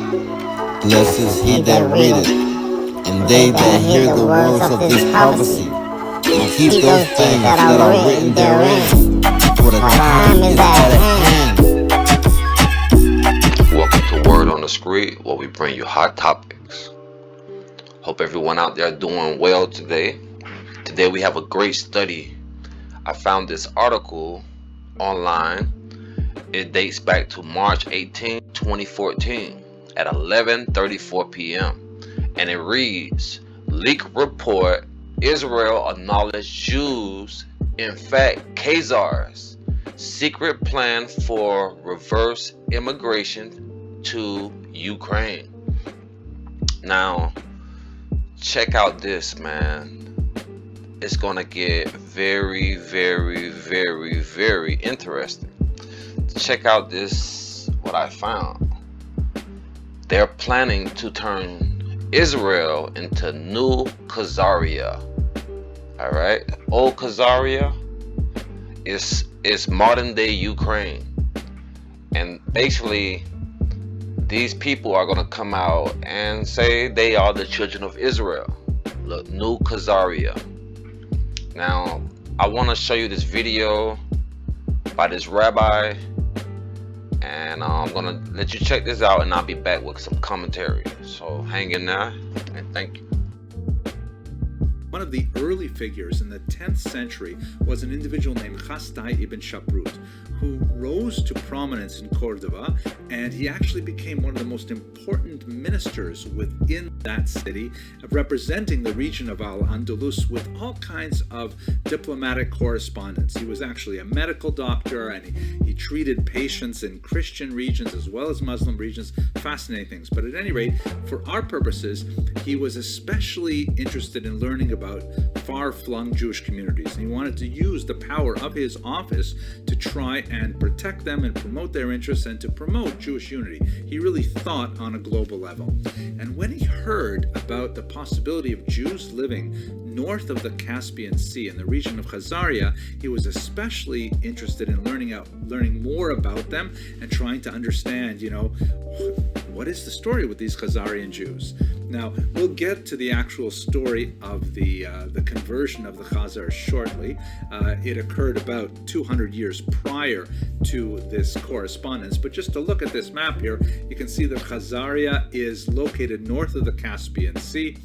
Blessed is he that readeth, and they that hear the words of this prophecy, and keep those things that are written therein, for the time is at hand. Welcome to Word on the Street, where we bring you hot topics. Hope everyone out there doing well today. Today we have a great study. I found this article online. It dates back to March 18, 2014 at 11:34 p.m. And it reads, Leak report, Israel acknowledged Jews, in fact Khazars, secret plan for reverse immigration to Ukraine. Now, check out this, man. It's gonna get very, very, very, very interesting. Check out this, what I found. They're planning to turn Israel into new Khazaria. Alright? Old Khazaria is modern day Ukraine. And basically, these people are going to come out and say they are the children of Israel. Look, new Khazaria. Now, I want to show you this video by this rabbi. And I'm going to let you check this out, and I'll be back with some commentary. So hang in there, and thank you. One of the early figures in the 10th century was an individual named Khazar ibn Shaprut, who rose to prominence in Cordoba, and he actually became one of the most important ministers within that city, representing the region of Al-Andalus with all kinds of diplomatic correspondence. He was actually a medical doctor, and he treated patients in Christian regions as well as Muslim regions. Fascinating things. But at any rate, for our purposes, he was especially interested in learning about far-flung Jewish communities, and he wanted to use the power of his office to try and protect them and promote their interests and to promote Jewish unity. He really thought on a global level. And when he heard about the possibility of Jews living north of the Caspian Sea in the region of Khazaria, he was especially interested in learning more about them and trying to understand, what is the story with these Khazarian Jews? Now, we'll get to the actual story of the conversion of the Khazars shortly. It occurred about 200 years prior to this correspondence. But just to look at this map here, you can see that Khazaria is located north of the Caspian Sea,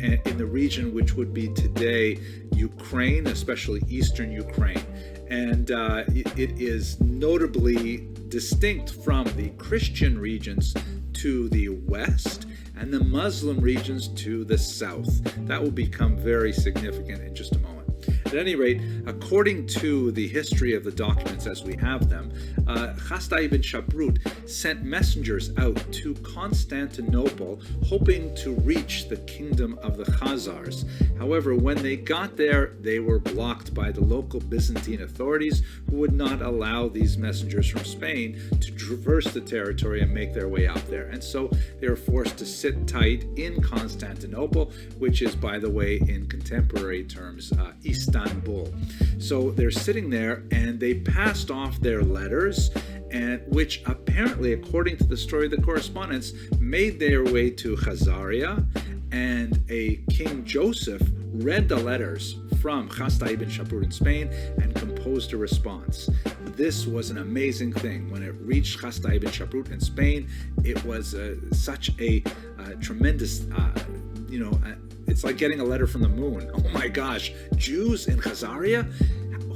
in the region which would be today Ukraine, especially eastern Ukraine. And it is notably distinct from the Christian regions to the west and the Muslim regions to the south. That will become very significant in just a moment. At any rate, according to the history of the documents as we have them, Khazar ibn Shaprut sent messengers out to Constantinople hoping to reach the kingdom of the Khazars. However, when they got there, they were blocked by the local Byzantine authorities, who would not allow these messengers from Spain to traverse the territory and make their way out there. And so they were forced to sit tight in Constantinople, which is, by the way, in contemporary terms, Istanbul. So they're sitting there, and they passed off their letters, and which apparently, according to the story of the correspondence, made their way to Khazaria, and a King Joseph read the letters from Khazar ibn Shaprut in Spain and composed a response. This was an amazing thing. When it reached Khazar ibn Shaprut in Spain, it was such a tremendous, it's like getting a letter from the moon. Oh my gosh, Jews in Khazaria?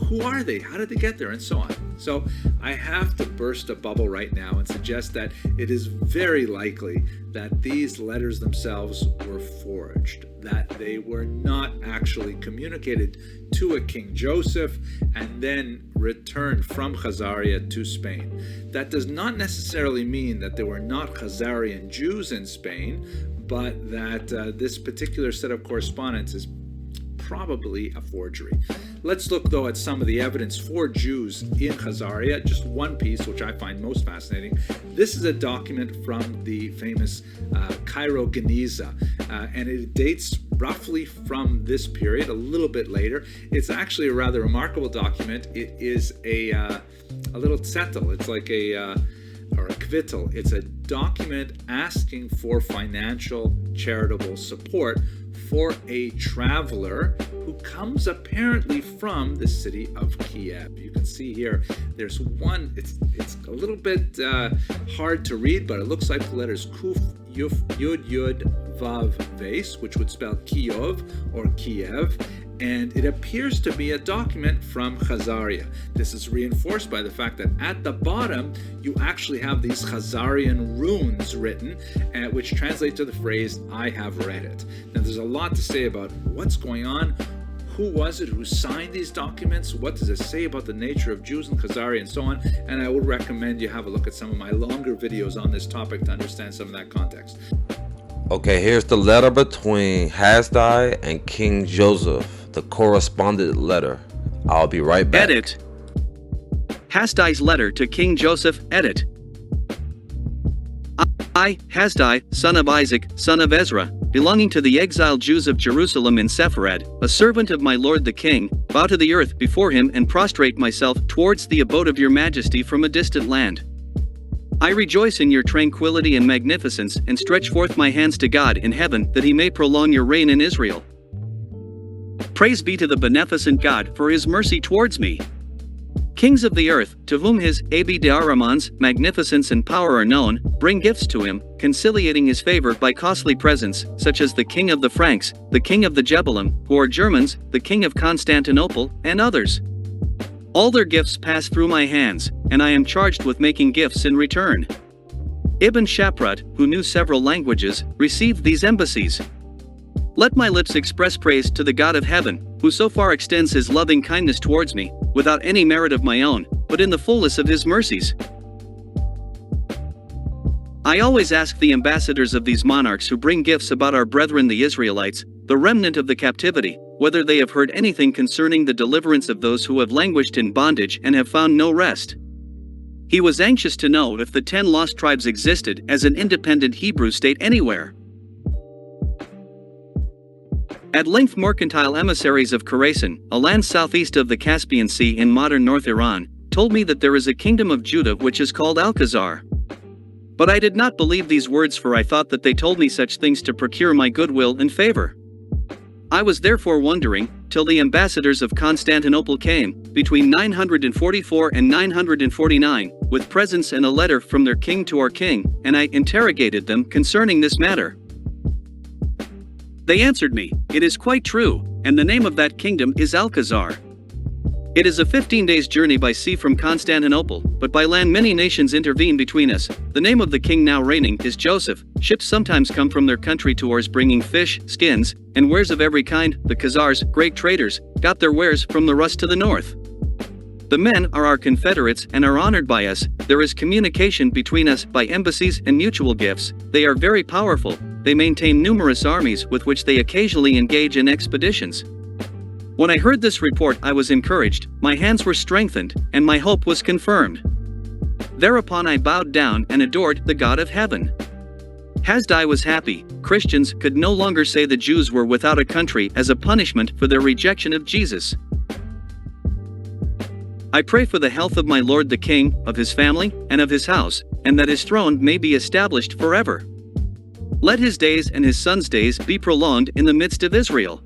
Who are they? How did they get there? And so on. So I have to burst a bubble right now and suggest that it is very likely that these letters themselves were forged, that they were not actually communicated to a King Joseph and then returned from Khazaria to Spain. That does not necessarily mean that there were not Khazarian Jews in Spain, but that this particular set of correspondence is probably a forgery. Let's look, though, at some of the evidence for Jews in Khazaria. Just one piece, which I find most fascinating. This is a document from the famous Cairo Geniza, and it dates roughly from this period, a little bit later. It's actually a rather remarkable document. It is a little tzettel. It's like or a kvittel. It's a document asking for financial charitable support for a traveler who comes apparently from the city of Kiev. You can see here, there's one, it's a little bit hard to read, but it looks like the letters Kuf, Yuf, Yud, Yud, Vav, Ves, which would spell Kiev or Kiev, and it appears to be a document from Khazaria. This is reinforced by the fact that at the bottom, you actually have these Khazarian runes written, which translate to the phrase, I have read it. Now, there's a lot to say about what's going on. Who was it who signed these documents? What does it say about the nature of Jews and Khazari and so on? And I would recommend you have a look at some of my longer videos on this topic to understand some of that context. Okay, here's the letter between Hasdai and King Joseph, the correspondent letter. I'll be right back. Edit. Hasdai's letter to King Joseph, edit. I, Hasdai, son of Isaac, son of Ezra, belonging to the exiled Jews of Jerusalem in Sepharad, a servant of my lord the king, bow to the earth before him and prostrate myself towards the abode of your majesty from a distant land. I rejoice in your tranquility and magnificence and stretch forth my hands to God in heaven that he may prolong your reign in Israel. Praise be to the beneficent God for his mercy towards me. Kings of the earth, to whom his Abd-Rahman's magnificence and power are known, bring gifts to him, conciliating his favor by costly presents, such as the king of the Franks, the king of the Jebulim, who are Germans, the king of Constantinople, and others. All their gifts pass through my hands, and I am charged with making gifts in return. Ibn Shaprut, who knew several languages, received these embassies. Let my lips express praise to the God of heaven, who so far extends his loving kindness towards me, without any merit of my own, but in the fullness of his mercies. I always ask the ambassadors of these monarchs who bring gifts about our brethren the Israelites, the remnant of the captivity, whether they have heard anything concerning the deliverance of those who have languished in bondage and have found no rest. He was anxious to know if the 10 lost tribes existed as an independent Hebrew state anywhere. At length mercantile emissaries of Khorasan, a land southeast of the Caspian Sea in modern North Iran, told me that there is a kingdom of Judah which is called Khazar. But I did not believe these words, for I thought that they told me such things to procure my goodwill and favor. I was therefore wondering, till the ambassadors of Constantinople came, between 944 and 949, with presents and a letter from their king to our king, and I interrogated them concerning this matter. They answered me, it is quite true, and the name of that kingdom is Khazar. It is a 15 days journey by sea from Constantinople, but by land many nations intervene between us. The name of the king now reigning is Joseph. Ships sometimes come from their country to ours bringing fish, skins, and wares of every kind. The Khazars, great traders, got their wares from the Rus to the north. The men are our confederates and are honored by us. There is communication between us by embassies and mutual gifts. They are very powerful. They maintain numerous armies with which they occasionally engage in expeditions. When I heard this report, I was encouraged, my hands were strengthened, and my hope was confirmed. Thereupon I bowed down and adored the God of heaven. Hasdai was happy. Christians could no longer say the Jews were without a country as a punishment for their rejection of Jesus. I pray for the health of my lord the king, of his family, and of his house, and that his throne may be established forever. Let his days and his son's days be prolonged in the midst of Israel.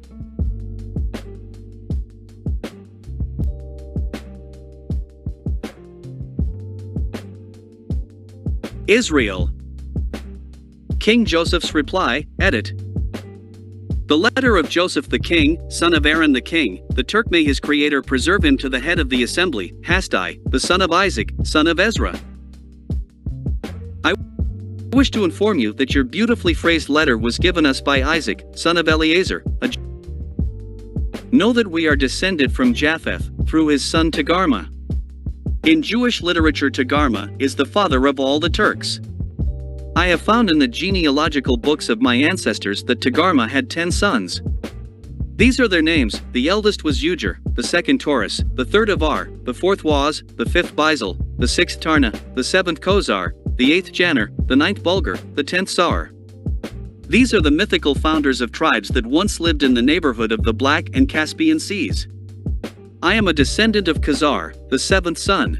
Israel. King Joseph's reply, edit. The letter of Joseph the king, son of Aaron the king, the Turk, may his creator preserve him, to the head of the assembly, Hasdai, the son of Isaac, son of Ezra. I wish to inform you that your beautifully phrased letter was given us by Isaac, son of Eleazar. Know that we are descended from Japheth, through his son Togarmah. In Jewish literature, Togarmah is the father of all the Turks. I have found in the genealogical books of my ancestors that Togarmah had 10 sons. These are their names: the eldest was Ujer, the second Taurus, the third Avar, the fourth Waz, the fifth Bizel, the sixth Tarna, the seventh Khazar, the eighth Janner, the ninth Bulgar, the 10th Sar. These are the mythical founders of tribes that once lived in the neighborhood of the Black and Caspian Seas. I am a descendant of Khazar, the 7th son.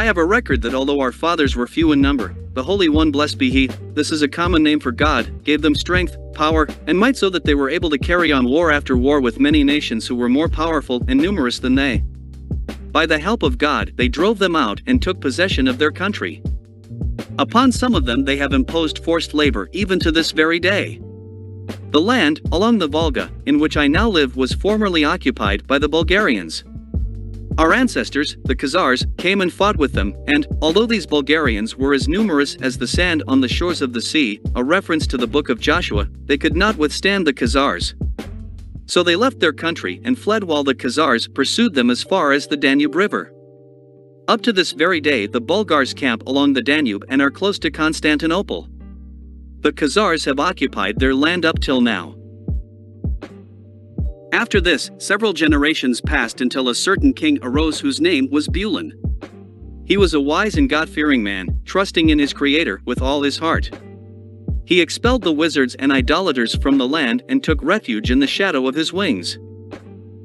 I have a record that although our fathers were few in number, the Holy One, blessed be He, this is a common name for God, gave them strength, power, and might so that they were able to carry on war after war with many nations who were more powerful and numerous than they. By the help of God, they drove them out and took possession of their country. Upon some of them they have imposed forced labor even to this very day. The land, along the Volga, in which I now live was formerly occupied by the Bulgarians. Our ancestors, the Khazars, came and fought with them, and, although these Bulgarians were as numerous as the sand on the shores of the sea, a reference to the book of Joshua, they could not withstand the Khazars. So they left their country and fled while the Khazars pursued them as far as the Danube River. Up to this very day the Bulgars camp along the Danube and are close to Constantinople. The Khazars have occupied their land up till now. After this, several generations passed until a certain king arose whose name was Bulan. He was a wise and God-fearing man, trusting in his Creator with all his heart. He expelled the wizards and idolaters from the land and took refuge in the shadow of his wings.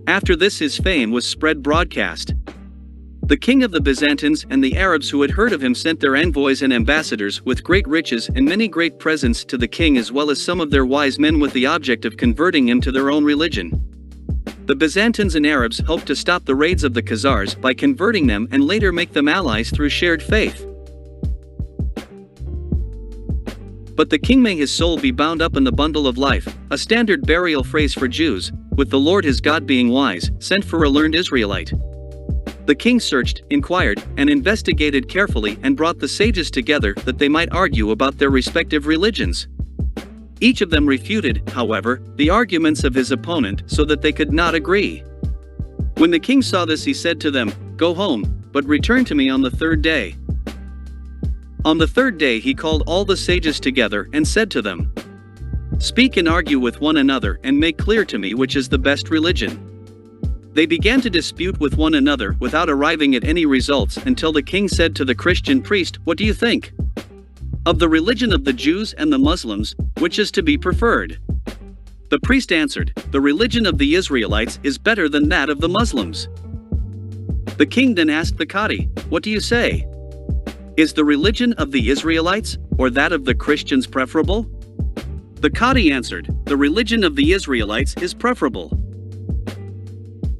After this his fame was spread broadcast. The king of the Byzantines and the Arabs who had heard of him sent their envoys and ambassadors with great riches and many great presents to the king, as well as some of their wise men, with the object of converting him to their own religion. The Byzantines and Arabs hoped to stop the raids of the Khazars by converting them and later make them allies through shared faith. But the king, may his soul be bound up in the bundle of life, a standard burial phrase for Jews, with the Lord his God being wise, sent for a learned Israelite. The king searched, inquired, and investigated carefully and brought the sages together that they might argue about their respective religions. Each of them refuted, however, the arguments of his opponent so that they could not agree. When the king saw this, he said to them, "Go home, but return to me on the third day." On the third day he called all the sages together and said to them, "Speak and argue with one another and make clear to me which is the best religion." They began to dispute with one another without arriving at any results until the king said to the Christian priest, "What do you think? Of the religion of the Jews and the Muslims, which is to be preferred?" The priest answered, "The religion of the Israelites is better than that of the Muslims." The king then asked the Qadi, "What do you say? Is the religion of the Israelites, or that of the Christians, preferable?" The Qadi answered, "The religion of the Israelites is preferable."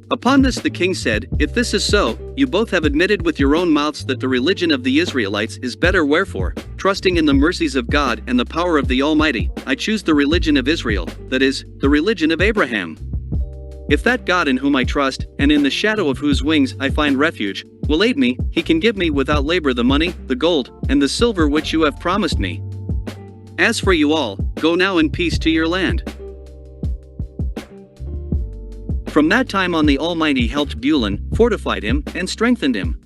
Upon this the king said, "If this is so, you both have admitted with your own mouths that the religion of the Israelites is better, wherefore, trusting in the mercies of God and the power of the Almighty, I choose the religion of Israel, that is, the religion of Abraham. If that God in whom I trust, and in the shadow of whose wings I find refuge, will aid me, he can give me without labor the money, the gold, and the silver which you have promised me. As for you all, go now in peace to your land." From that time on the Almighty helped Bulan, fortified him, and strengthened him.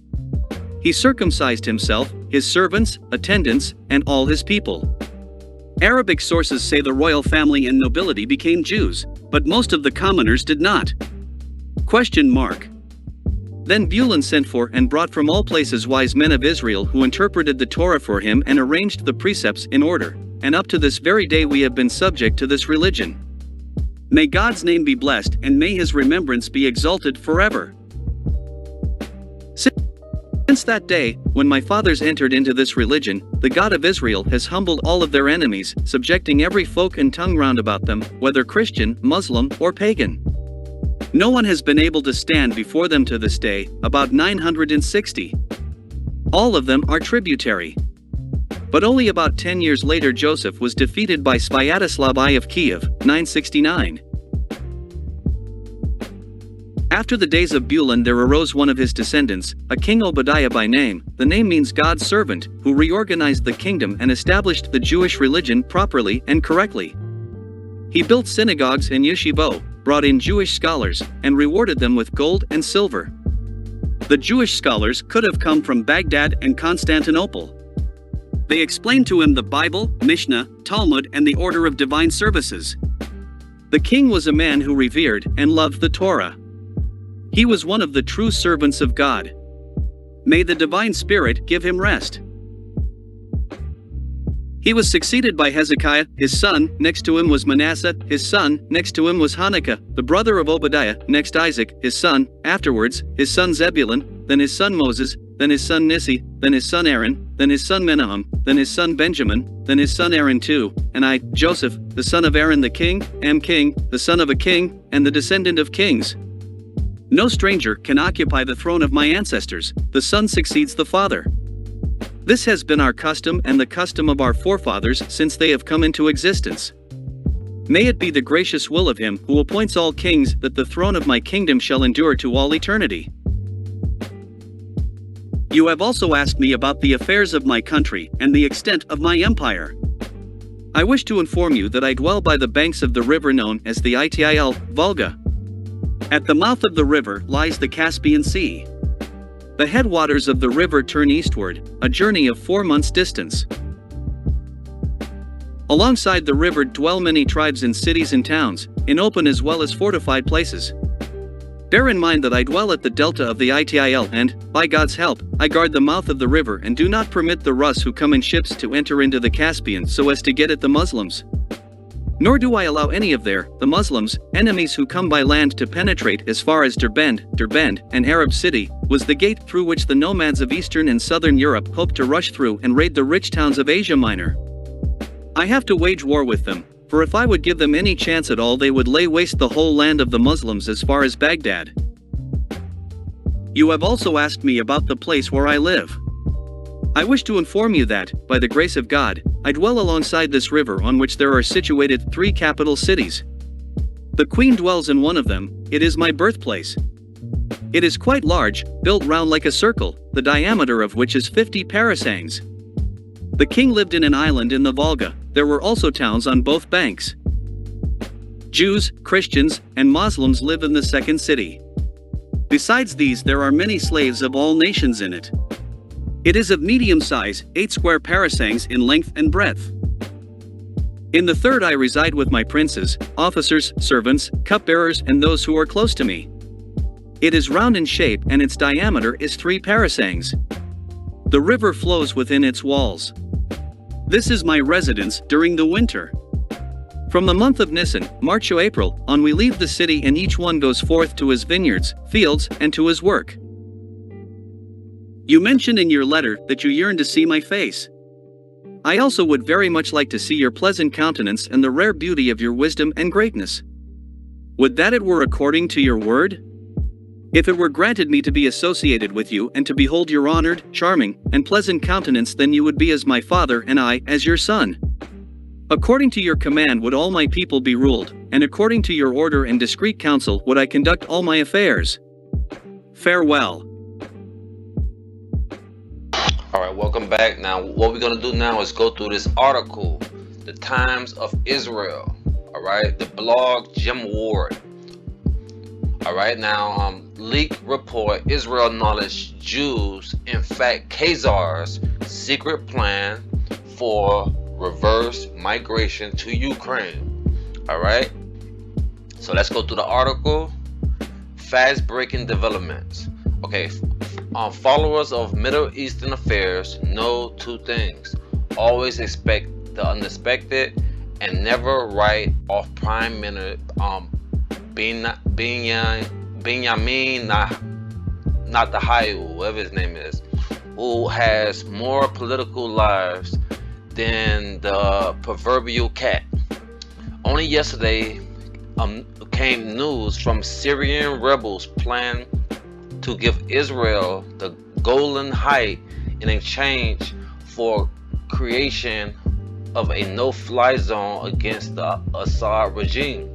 He circumcised himself, his servants, attendants, and all his people. Arabic sources say the royal family and nobility became Jews, but most of the commoners did not. Then Bulan sent for and brought from all places wise men of Israel who interpreted the Torah for him and arranged the precepts in order, and up to this very day we have been subject to this religion. May God's name be blessed, and may his remembrance be exalted forever. Since that day, when my fathers entered into this religion, the God of Israel has humbled all of their enemies, subjecting every folk and tongue round about them, whether Christian, Muslim, or pagan. No one has been able to stand before them to this day, about 960. All of them are tributary. But only about 10 years later Joseph was defeated by Sviatoslav I of Kiev, 969. After the days of Bulan there arose one of his descendants, a king Obadiah by name. The name means God's servant, who reorganized the kingdom and established the Jewish religion properly and correctly. He built synagogues and yeshivot, brought in Jewish scholars, and rewarded them with gold and silver. The Jewish scholars could have come from Baghdad and Constantinople. They explained to him the Bible, Mishnah, Talmud, and the order of divine services. The king was a man who revered and loved the Torah. He was one of the true servants of God. May the divine spirit give him rest. He was succeeded by Hezekiah, his son. Next to him was Manasseh, his son. Next to him was Hanukkah, the brother of Obadiah. Next Isaac, his son. Afterwards, his son Zebulun, then his son Moses, then his son Nissi, then his son Aaron, then his son Menahem, then his son Benjamin, then his son Aaron too, and I, Joseph, the son of Aaron the king, am king, the son of a king, and the descendant of kings. No stranger can occupy the throne of my ancestors, the son succeeds the father. This has been our custom and the custom of our forefathers since they have come into existence. May it be the gracious will of him who appoints all kings that the throne of my kingdom shall endure to all eternity. You have also asked me about the affairs of my country and the extent of my empire. I wish to inform you that I dwell by the banks of the river known as the Itil, Volga. At the mouth of the river lies the Caspian Sea. The headwaters of the river turn eastward, a journey of 4 months' distance. Alongside the river dwell many tribes in cities and towns, in open as well as fortified places. Bear in mind that I dwell at the delta of the Itil and, by God's help, I guard the mouth of the river and do not permit the Rus who come in ships to enter into the Caspian so as to get at the Muslims. Nor do I allow any of the Muslims, enemies who come by land to penetrate as far as Derbend, an Arab city, was the gate through which the nomads of Eastern and Southern Europe hoped to rush through and raid the rich towns of Asia Minor. I have to wage war with them, for if I would give them any chance at all they would lay waste the whole land of the Muslims as far as Baghdad. You have also asked me about the place where I live. I wish to inform you that, by the grace of God, I dwell alongside this river on which there are situated 3 capital cities. The Queen dwells in one of them, it is my birthplace. It is quite large, built round like a circle, the diameter of which is 50 parasangs. The king lived in an island in the Volga. There were also towns on both banks. Jews, Christians, and Muslims live in the second city. Besides these there are many slaves of all nations in it. It is of medium size, 8 square parasangs in length and breadth. In the third I reside with my princes, officers, servants, cupbearers and those who are close to me. It is round in shape and its diameter is 3 parasangs. The river flows within its walls. This is my residence during the winter. From the month of Nisan, March to April, on we leave the city and each one goes forth to his vineyards, fields, and to his work. You mentioned in your letter that you yearn to see my face. I also would very much like to see your pleasant countenance and the rare beauty of your wisdom and greatness. Would that it were according to your word? If it were granted me to be associated with you and to behold your honored, charming, and pleasant countenance, then you would be as my father and I as your son. According to your command would all my people be ruled, and according to your order and discreet counsel would I conduct all my affairs. Farewell. Alright, welcome back. Now, what we're going to do now is go through this article, The Times of Israel. Alright, the blog Jim Ward. Alright, now, leak report, Israel acknowledged Jews, in fact, Khazar's secret plan for reverse migration to Ukraine. Alright, so let's go through the article. Fast breaking developments. Okay, followers of Middle Eastern affairs know 2 things. Always expect the unexpected and never write off Prime Minister Benjamin Netanyahu, whatever his name is, who has more political lives than the proverbial cat. Only yesterday came news from Syrian rebels plan to give Israel the Golan Heights in exchange for creation of a no-fly zone against the Assad regime.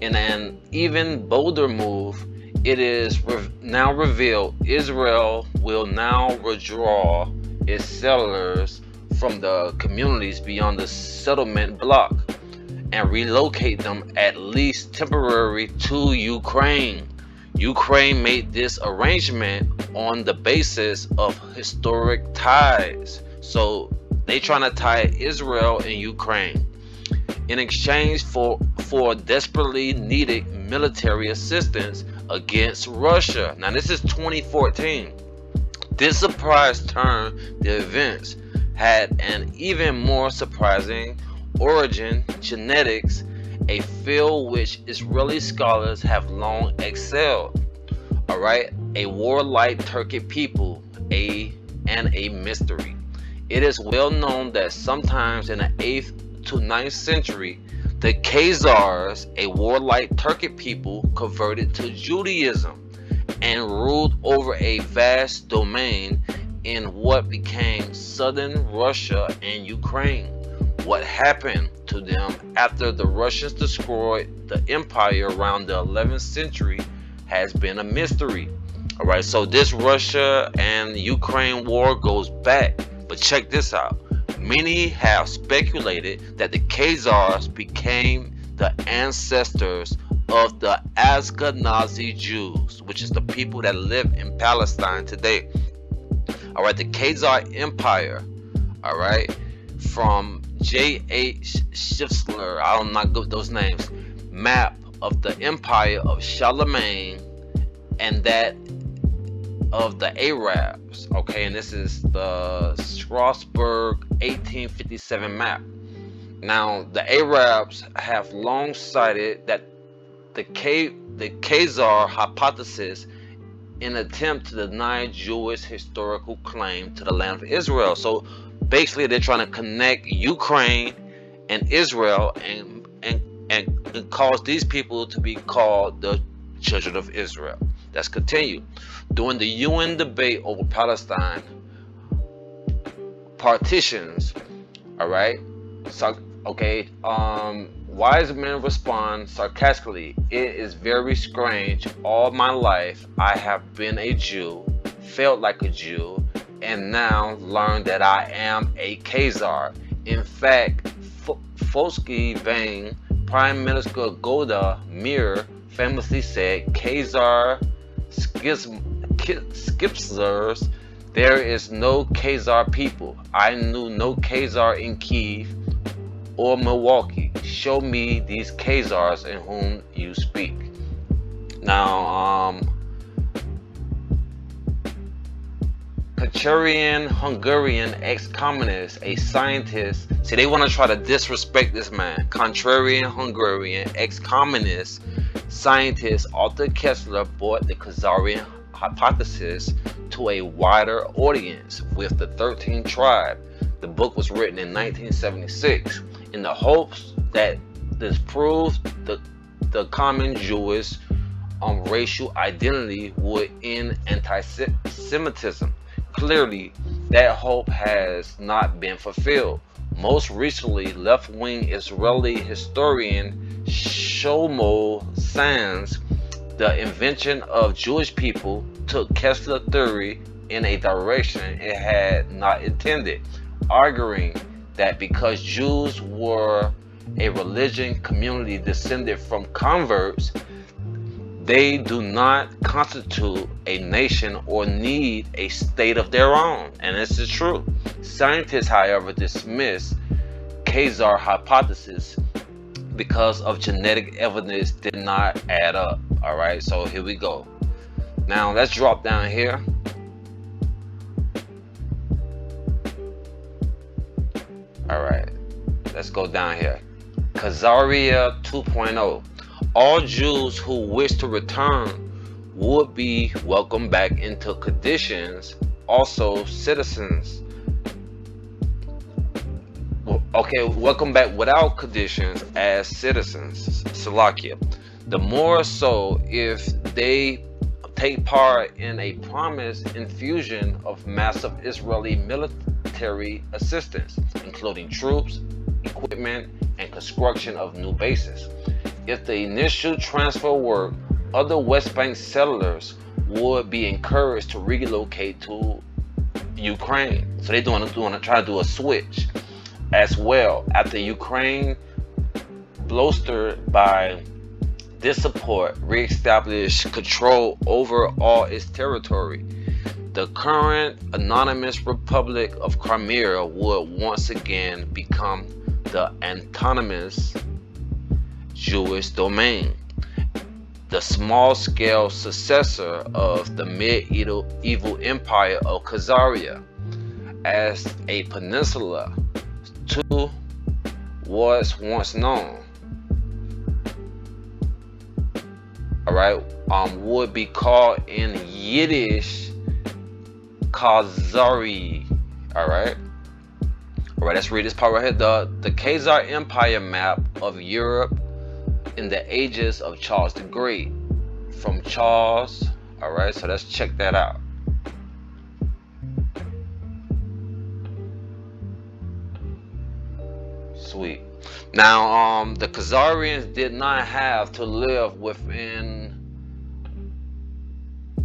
In an even bolder move, it is now revealed Israel will now withdraw its settlers from the communities beyond the settlement block and relocate them, at least temporarily, to Ukraine. Ukraine made this arrangement on the basis of historic ties. So they trying to tie Israel and Ukraine in exchange for desperately needed military assistance against Russia. Now this is 2014. This surprise turn the events had an even more surprising origin: genetics, a field which Israeli scholars have long excelled. Alright, a warlike Turkic people, a mystery. It is well known that sometimes in the 8th to 9th century, the Khazars, a warlike Turkic people, converted to Judaism and ruled over a vast domain in what became southern Russia and Ukraine. What happened to them after the Russians destroyed the empire around the 11th century has been a mystery. Alright, so this Russia and Ukraine war goes back, but check this out. Many have speculated that the Khazars became the ancestors of the Ashkenazi Jews, which is the people that live in Palestine today. Alright, the Khazar Empire, alright, from J.H. Schiffler, I'm not good with those names, map of the empire of Charlemagne and that of the Arabs. Okay, and this is the Strasbourg 1857 map. Now, the Arabs have long cited that the Khazar hypothesis in an attempt to deny Jewish historical claim to the land of Israel. So basically, they're trying to connect Ukraine and Israel and cause these people to be called the children of Israel. Let's continue. During the UN debate over Palestine partitions, all right. So, okay. Wise men respond sarcastically. It is very strange. All my life, I have been a Jew, felt like a Jew, and now learned that I am a Khazar. In fact, Fosky Bang, Prime Minister Golda Meir, famously said, Khazar Skipsers, there is no Khazar people. I knew no Khazar in Kiev or Milwaukee. Show me these Khazars in whom you speak. Now, Khazarian Hungarian ex-communist, a scientist. See, they want to try to disrespect this man. Contrarian Hungarian ex-communist scientist Arthur Kessler brought the Khazarian hypothesis to a wider audience with the 13th tribe. The book was written in 1976 in the hopes that this proved the common Jewish racial identity would end anti-Semitism. Clearly, that hope has not been fulfilled. Most recently, left-wing Israeli historian Shlomo Sands, the invention of Jewish people, took Kessler theory in a direction it had not intended, arguing that because Jews were a religion community descended from converts, they do not constitute a nation or need a state of their own. And this is true. Scientists, however, dismiss Khazar hypothesis because of genetic evidence did not add up. All right, so here we go. Now let's drop down here. All right, let's go down here. Khazaria 2.0. All Jews who wish to return would be welcomed back into conditions, also citizens. Okay, welcome back without conditions as citizens, Salakia. The more so if they take part in a promised infusion of massive Israeli military assistance, including troops, equipment, and construction of new bases. If the initial transfer worked, other West Bank settlers would be encouraged to relocate to Ukraine. So they're trying to do a switch as well. After Ukraine, bolstered by this support, reestablished control over all its territory, the current anonymous Republic of Crimea would once again become the autonomous Jewish domain, the small-scale successor of the medieval empire of Khazaria, as a peninsula to was once known. All right, would be called in Yiddish Khazari. Alright? Alright, let's read this part right here. The Khazar Empire map of Europe in the ages of Charles the Great. From Charles. Alright, so let's check that out. Sweet. Now, the Khazarians did not have to live within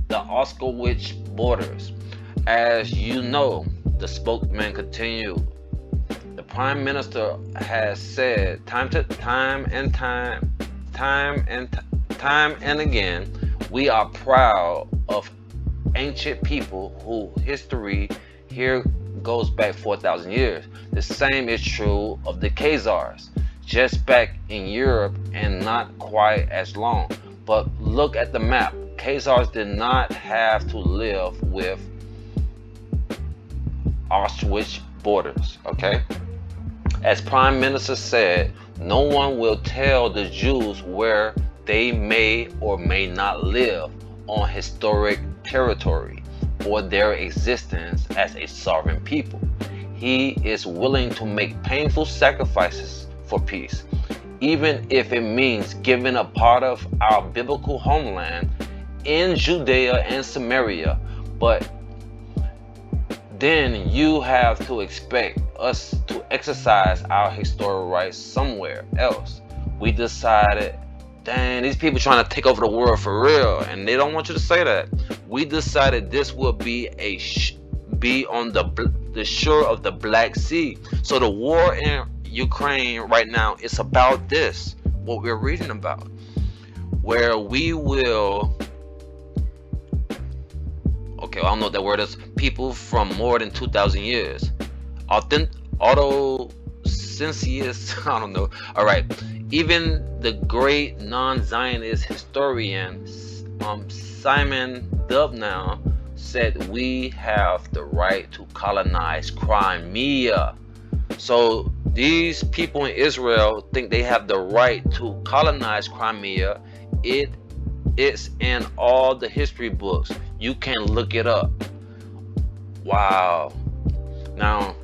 the Auschwitz borders. As you know, the spokesman continued, the Prime Minister has said time and again, we are proud of ancient people whose history here goes back 4,000 years. The same is true of the Khazars, just back in Europe and not quite as long. But look at the map. Khazars did not have to live with Auschwitz borders, okay? As Prime Minister said, no one will tell the Jews where they may or may not live on historic territory or their existence as a sovereign people. He is willing to make painful sacrifices for peace, even if it means giving a part of our biblical homeland in Judea and Samaria. But then you have to expect us to exercise our historical rights somewhere else. We decided, dang, these people trying to take over the world for real, and they don't want you to say that. We decided this will be on the shore of the Black Sea. So the war in Ukraine right now is about this, what we're reading about, where we will, okay, I don't know what that word is, people from more than 2,000 years, autocensius, I don't know. All right, even the great non-Zionist historian Simon Dubnow said we have the right to colonize Crimea. So these people in Israel think they have the right to colonize Crimea. It's in all the history books. You can look it up. Wow. Now,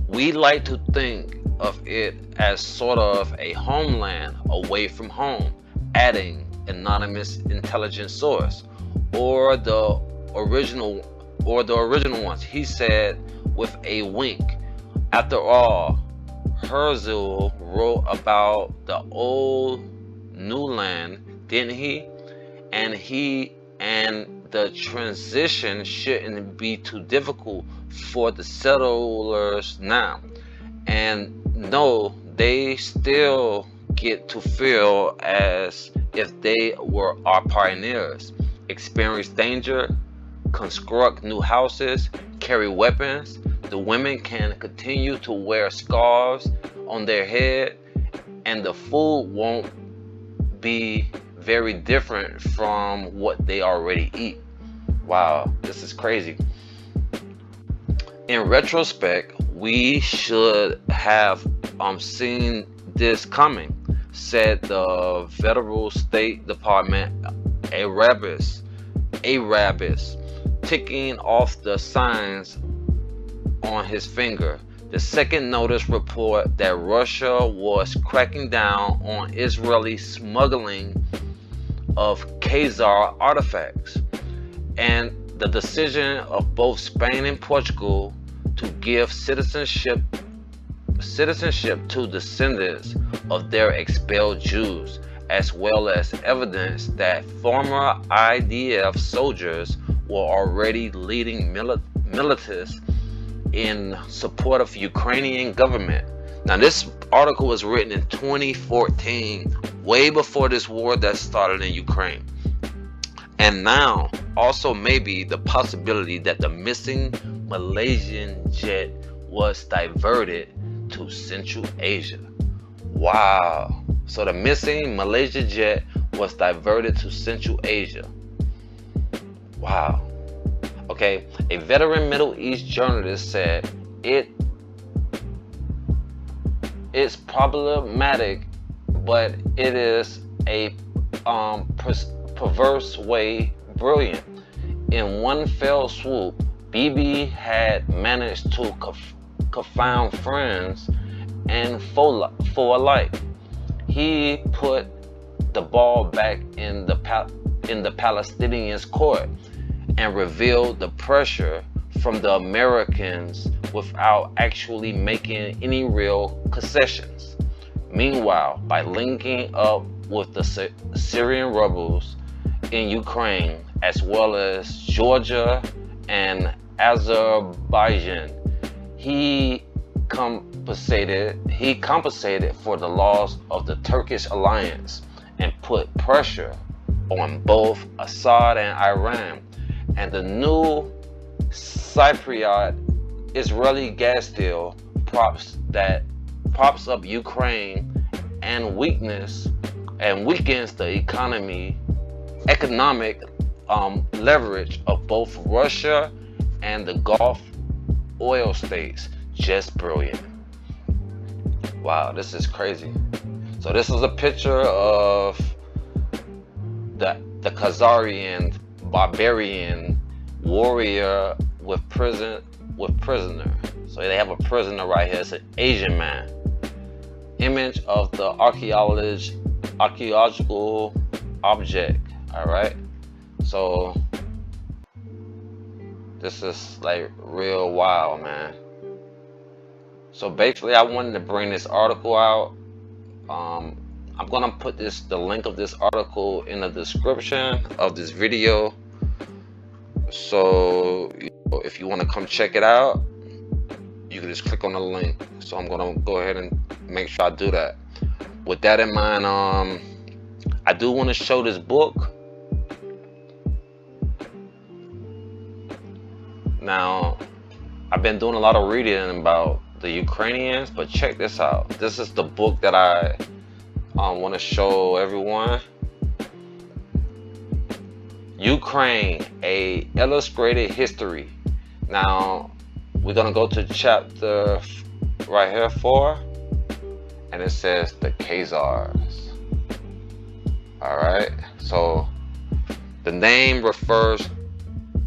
we like to think of it as sort of a homeland away from home, adding anonymous intelligence source, or the original ones, he said with a wink. After all, Herzl wrote about the old new land, didn't he? And the transition shouldn't be too difficult for the settlers now. And no, they still get to feel as if they were our pioneers, experience danger, construct new houses, carry weapons. The women can continue to wear scarves on their head, and the food won't be very different from what they already eat. Wow, this is crazy. In retrospect, we should have seen this coming, said the Federal State Department Arabis, ticking off the signs on his finger. The second notice report that Russia was cracking down on Israeli smuggling of Khazar artifacts, and the decision of both Spain and Portugal to give citizenship to descendants of their expelled Jews, as well as evidence that former IDF soldiers were already leading militias in support of Ukrainian government. Now, this article was written in 2014, way before this war that started in Ukraine. And now, also maybe the possibility that the missing Malaysian jet was diverted to Central Asia. Wow. So the missing Malaysia jet was diverted to Central Asia. Wow. Okay, a veteran Middle East journalist said it's problematic, but it is a perverse way brilliant. In one fell swoop, BB had managed to confound friends and foe alike. He put the ball back in the Palestinians' court and revealed the pressure from the Americans without actually making any real concessions. Meanwhile, by linking up with the Syrian rebels in Ukraine, as well as Georgia and Azerbaijan, he compensated for the loss of the Turkish alliance and put pressure on both Assad and Iran. And the new Cypriot Israeli gas deal props up Ukraine and weakens the economic leverage of both Russia and the Gulf oil states. Just brilliant. Wow, this is crazy. So this is a picture of the Khazarian barbarian warrior with prisoner. So they have a prisoner right here. It's an Asian man. Image of the archaeological object. All right. So this is like real wild, man. So basically, I wanted to bring this article out. I'm gonna put the link of this article in the description of this video. So if you want to come check it out, you can just click on the link. So I'm gonna go ahead and make sure I do that. With that in mind, I do want to show this book. Now, I've been doing a lot of reading about the Ukrainians, but check this out. This is the book that I want to show everyone. Ukraine, a illustrated history. Now, we're gonna go to chapter right here 4, and it says the Khazars. All right, so the name refers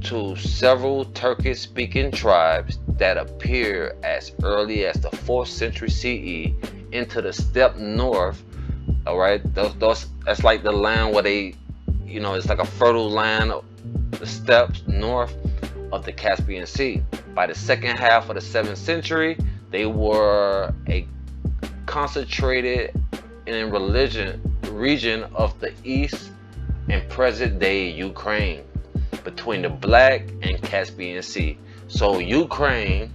to several Turkish-speaking tribes that appear as early as the 4th century CE into the steppe north. All right, that's like the land where they, it's like a fertile land, the steppes north of the Caspian Sea. By the second half of the 7th century, they were a concentrated in region of the east and present-day Ukraine, between the Black and Caspian Sea. So Ukraine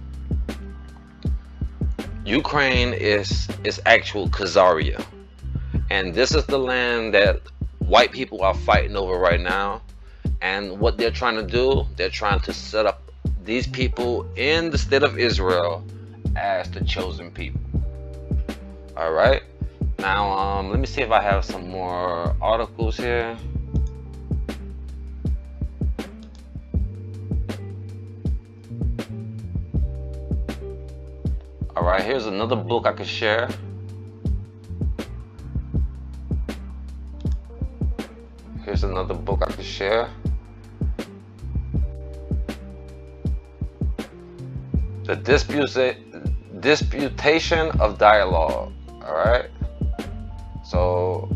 is actual Khazaria, and this is the land that white people are fighting over right now. And what they're trying to do, they're trying to set up these people in the state of Israel as the chosen people. All right, now let me see if I have some more articles here. All right, here's another book I could share. Here's another book I could share. The Disputation of Dialogue. All right. So,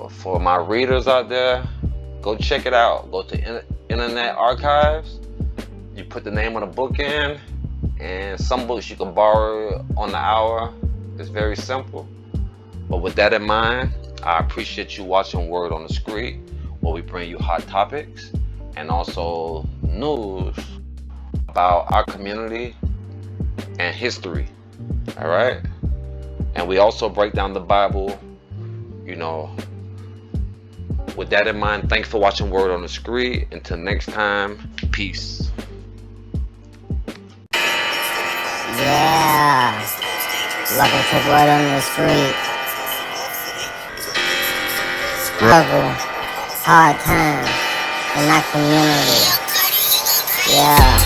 for my readers out there, go check it out. Go to Internet Archives. You put the name of the book in, and some books you can borrow on the hour. It's very simple. But with that in mind, I appreciate you watching Word on the Street, where we bring you hot topics and also news about our community and history. All right, and we also break down the Bible. With that in mind, thanks for watching Word on the Street. Until next time, peace. Yeah, welcome to Word on the Street. Struggle, hard times in our community. Yeah,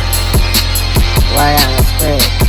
Word on the Street.